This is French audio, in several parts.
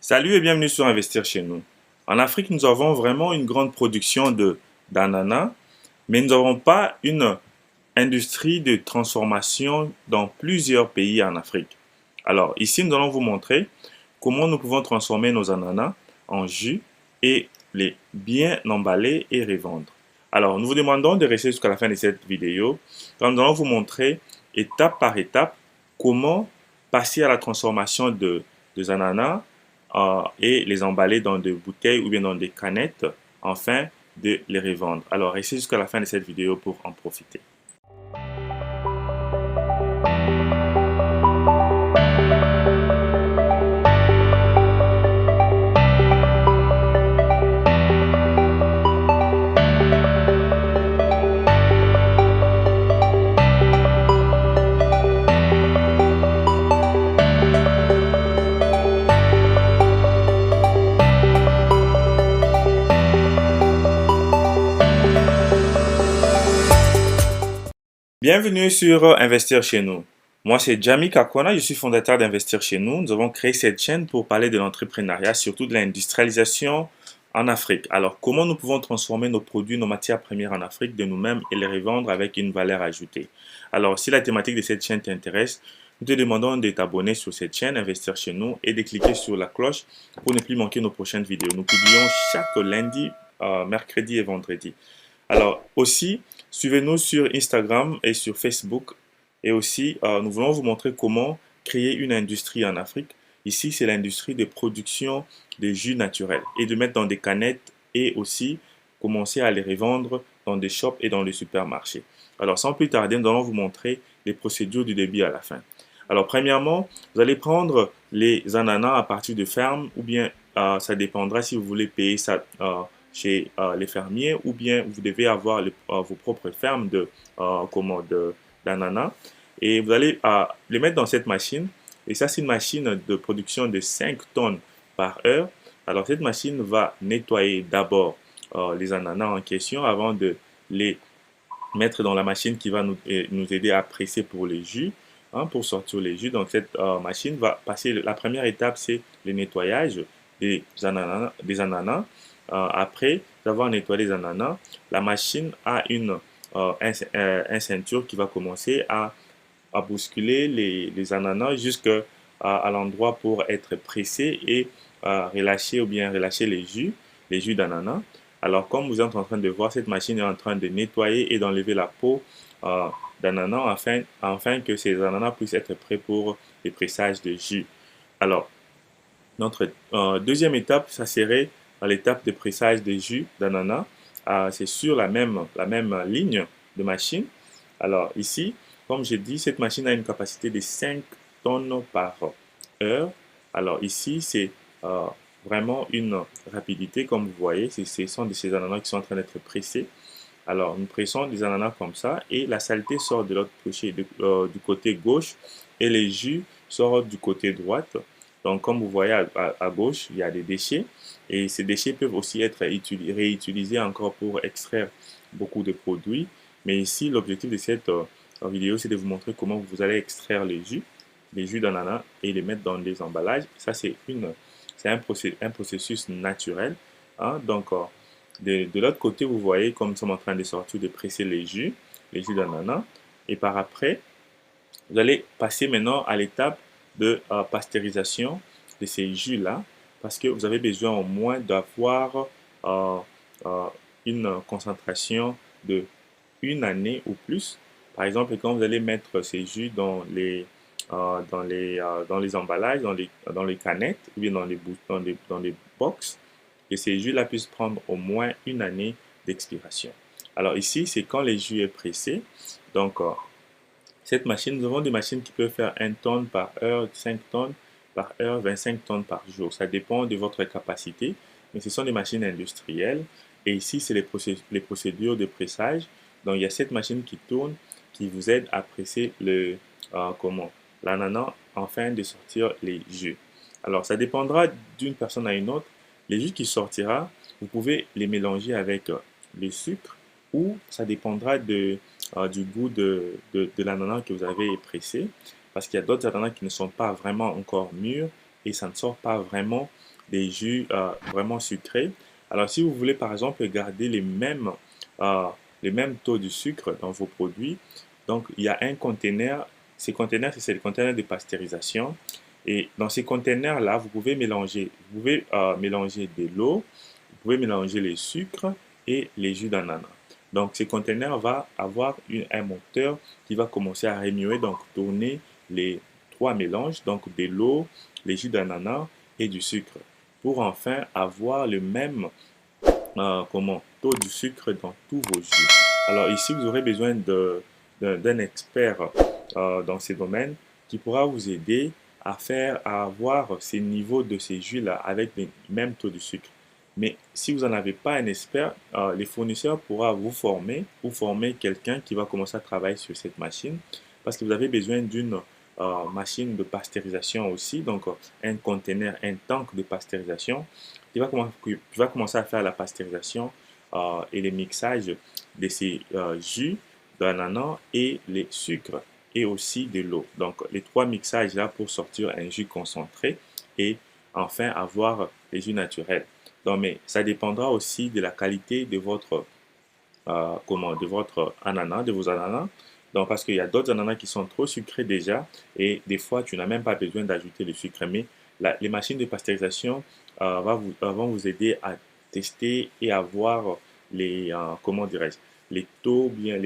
Salut et bienvenue sur Investir chez nous. En Afrique, nous avons vraiment une grande production d'ananas, mais nous n'avons pas une industrie de transformation dans plusieurs pays en Afrique. Alors ici, nous allons vous montrer comment nous pouvons transformer nos ananas en jus et les bien emballer et revendre. Alors, nous vous demandons de rester jusqu'à la fin de cette vidéo, quand nous allons vous montrer étape par étape comment passer à la transformation des ananas et les emballer dans des bouteilles ou bien dans des canettes afin de les revendre. Alors, restez jusqu'à la fin de cette vidéo pour en profiter. Bienvenue sur Investir chez nous. Moi, c'est Jamie Kakona, je suis fondateur d'Investir chez nous. Nous avons créé cette chaîne pour parler de l'entrepreneuriat, surtout de l'industrialisation en Afrique. Alors, comment nous pouvons transformer nos produits, nos matières premières en Afrique de nous-mêmes et les revendre avec une valeur ajoutée. Alors, si la thématique de cette chaîne t'intéresse, nous te demandons de t'abonner sur cette chaîne, Investir chez nous, et de cliquer sur la cloche pour ne plus manquer nos prochaines vidéos. Nous publions chaque lundi, mercredi et vendredi. Alors aussi, suivez-nous sur Instagram et sur Facebook. Et aussi, nous voulons vous montrer comment créer une industrie en Afrique. Ici, c'est l'industrie de production de jus naturels et de mettre dans des canettes et aussi commencer à les revendre dans des shops et dans les supermarchés. Alors, sans plus tarder, nous allons vous montrer les procédures du début à la fin. Alors, premièrement, vous allez prendre les ananas à partir de ferme ou bien ça dépendra si vous voulez payer ça chez les fermiers ou bien vous devez avoir vos propres fermes d'ananas et vous allez les mettre dans cette machine et ça c'est une machine de production de 5 tonnes par heure. Alors cette machine va nettoyer d'abord les ananas en question avant de les mettre dans la machine qui va nous aider à presser pour les jus, hein, pour sortir les jus. Donc cette machine va passer, la première étape c'est le nettoyage des ananas. Après avoir nettoyé les ananas, la machine a un ceinture qui va commencer à bousculer les ananas jusqu'à à l'endroit pour être pressé et relâcher ou bien relâcher les jus d'ananas. Alors comme vous êtes en train de voir, cette machine est en train de nettoyer et d'enlever la peau d'ananas afin que ces ananas puissent être prêts pour le pressage de jus. Alors, notre deuxième étape, ça serait l'étape de pressage des jus d'ananas. C'est sur la même ligne de machine. Alors ici, comme j'ai dit, cette machine a une capacité de 5 tonnes par heure. Alors ici, c'est vraiment une rapidité, comme vous voyez. Ce sont de ces ananas qui sont en train d'être pressés. Alors, nous pressons des ananas comme ça et la saleté sort de l'autre côté, du côté gauche et les jus sortent du côté droite. Donc, comme vous voyez à gauche, il y a des déchets et ces déchets peuvent aussi être réutilisés encore pour extraire beaucoup de produits. Mais ici, l'objectif de cette vidéo, c'est de vous montrer comment vous allez extraire les jus d'ananas et les mettre dans des emballages. Ça, c'est un processus naturel, hein. Donc, de l'autre côté, vous voyez comme nous sommes en train de sortir, de presser les jus d'ananas. Et par après, vous allez passer maintenant à l'étape de pasteurisation de ces jus-là, parce que vous avez besoin au moins d'avoir euh, euh, une concentration de une année ou plus. Par exemple, quand vous allez mettre ces jus dans les emballages, dans les canettes, ou bien dans les box, que ces jus-là puissent prendre au moins une année d'expiration. Alors ici, c'est quand les jus est pressé. Donc, cette machine, nous avons des machines qui peuvent faire 1 tonne par heure, 5 tonnes par heure, 25 tonnes par jour. Ça dépend de votre capacité, mais ce sont des machines industrielles. Et ici, c'est les procédures de pressage. Donc, il y a cette machine qui tourne, qui vous aide à presser l'ananas afin de sortir les jus. Alors, ça dépendra d'une personne à une autre. Les jus qui sortira, vous pouvez les mélanger avec le sucre ou ça dépendra du goût de l'ananas que vous avez pressé parce qu'il y a d'autres ananas qui ne sont pas vraiment encore mûrs et ça ne sort pas vraiment des jus vraiment sucrés. Alors si vous voulez par exemple garder les mêmes taux de sucre dans vos produits, donc il y a un conteneur, ces conteneurs c'est le conteneur de pasteurisation et dans ces conteneurs là vous pouvez mélanger de l'eau, vous pouvez mélanger les sucres et les jus d'ananas. Donc, ce conteneur va avoir un moteur qui va commencer à remuer, donc tourner les trois mélanges, donc de l'eau, les jus d'ananas et du sucre, pour enfin avoir le même taux de sucre dans tous vos jus. Alors ici, vous aurez besoin d'un expert dans ces domaines qui pourra vous aider à avoir ces niveaux de ces jus-là avec les mêmes taux de sucre. Mais si vous n'en avez pas un expert, les fournisseurs pourront vous former quelqu'un qui va commencer à travailler sur cette machine parce que vous avez besoin d'une machine de pasteurisation aussi, donc un conteneur, un tank de pasteurisation qui va commencer à faire la pasteurisation et le mixage de ces jus d'ananas et les sucres et aussi de l'eau. Donc les trois mixages là pour sortir un jus concentré et enfin avoir les jus naturels. Donc, mais ça dépendra aussi de la qualité de votre de votre ananas, de vos ananas. Donc, parce qu'il y a d'autres ananas qui sont trop sucrés déjà et des fois tu n'as même pas besoin d'ajouter le sucre. Mais les machines de pasteurisation vont vous aider à tester et à voir les comment dirais-je, les taux, bien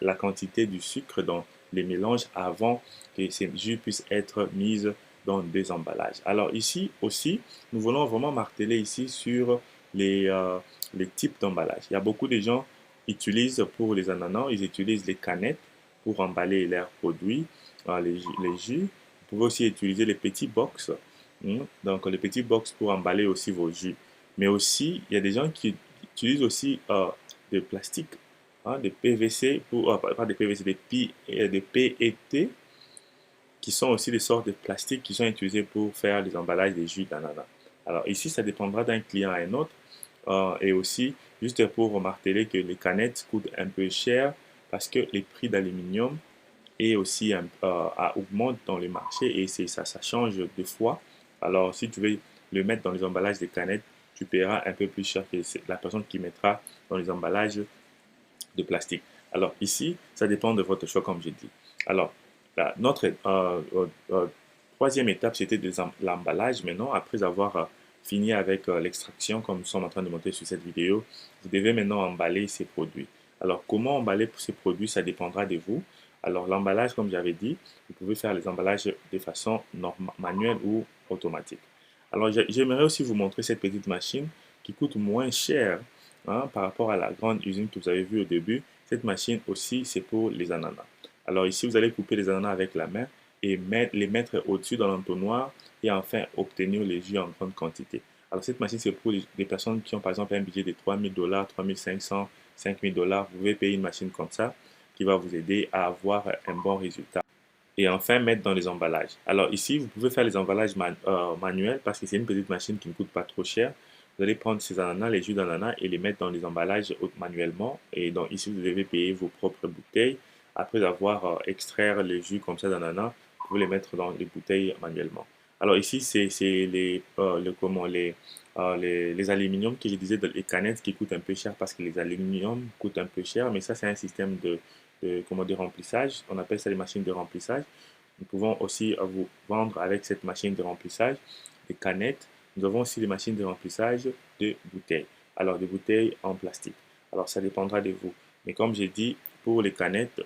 la quantité du sucre dans les mélanges avant que ces jus puissent être mises dans des emballages. Alors ici aussi, nous voulons vraiment marteler ici sur les types d'emballage. Il y a beaucoup de gens utilisent pour les ananas, ils utilisent les canettes pour emballer leurs produits, les jus. Vous pouvez aussi utiliser les petits box, donc les petits box pour emballer aussi vos jus. Mais aussi, il y a des gens qui utilisent aussi de plastique, des PVC, pas des PVC, des PET, qui sont aussi des sortes de plastiques qui sont utilisés pour faire les emballages des jus d'ananas. Alors ici, ça dépendra d'un client à un autre. Et aussi, juste pour marteler que les canettes coûtent un peu cher parce que les prix d'aluminium et aussi augmentent dans le marché et ça change de fois. Alors, si tu veux le mettre dans les emballages des canettes, tu paieras un peu plus cher que la personne qui mettra dans les emballages de plastique. Alors ici, ça dépend de votre choix, comme j'ai dit. Alors, notre troisième étape, c'était de l'emballage. Maintenant, après avoir fini avec l'extraction, comme nous sommes en train de montrer sur cette vidéo, vous devez maintenant emballer ces produits. Alors, comment emballer ces produits, ça dépendra de vous. Alors, l'emballage, comme j'avais dit, vous pouvez faire les emballages de façon manuelle ou automatique. Alors, j'aimerais aussi vous montrer cette petite machine qui coûte moins cher par rapport à la grande usine que vous avez vue au début. Cette machine aussi, c'est pour les ananas. Alors ici, vous allez couper les ananas avec la main et les mettre au-dessus dans l'entonnoir et enfin obtenir les jus en grande quantité. Alors cette machine, c'est pour les personnes qui ont par exemple un budget de $3,000, 3,500, $5,000. Vous pouvez payer une machine comme ça qui va vous aider à avoir un bon résultat. Et enfin, mettre dans les emballages. Alors ici, vous pouvez faire les emballages manuels parce que c'est une petite machine qui ne coûte pas trop cher. Vous allez prendre ces ananas, les jus d'ananas et les mettre dans les emballages manuellement. Et donc ici, vous devez payer vos propres bouteilles. Après avoir extraire les jus comme ça d'ananas, vous pouvez les mettre dans les bouteilles manuellement. Alors ici, c'est les aluminiums que je disais, les canettes qui coûtent un peu cher parce que les aluminiums coûtent un peu cher. Mais ça, c'est un système de remplissage. On appelle ça les machines de remplissage. Nous pouvons aussi vous vendre avec cette machine de remplissage des canettes. Nous avons aussi les machines de remplissage de bouteilles. Alors, des bouteilles en plastique. Alors, ça dépendra de vous. Mais comme j'ai dit, pour les canettes,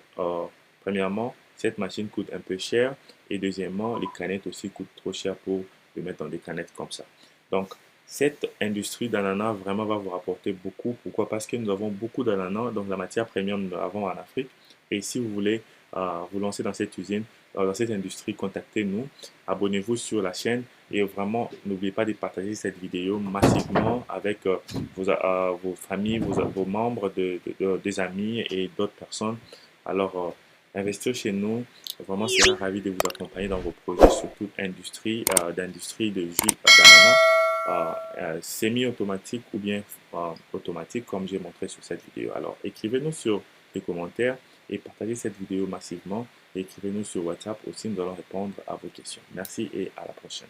premièrement, cette machine coûte un peu cher. Et deuxièmement, les canettes aussi coûtent trop cher pour les mettre dans des canettes comme ça. Donc, cette industrie d'ananas vraiment va vous rapporter beaucoup. Pourquoi? Parce que nous avons beaucoup d'ananas. Donc, la matière première, nous l'avons en Afrique. Et si vous voulez vous lancer dans cette usine, dans cette industrie, contactez-nous, abonnez-vous sur la chaîne et vraiment n'oubliez pas de partager cette vidéo massivement avec vos familles, vos membres, des amis et d'autres personnes. Alors, investir chez nous, vraiment, sera ravi de vous accompagner dans vos projets sur toute industrie, d'industrie de jus d'ananas, semi-automatique ou bien automatique comme j'ai montré sur cette vidéo. Alors, écrivez-nous sur les commentaires et partagez cette vidéo massivement. Écrivez-nous sur WhatsApp aussi, nous allons répondre à vos questions. Merci et à la prochaine.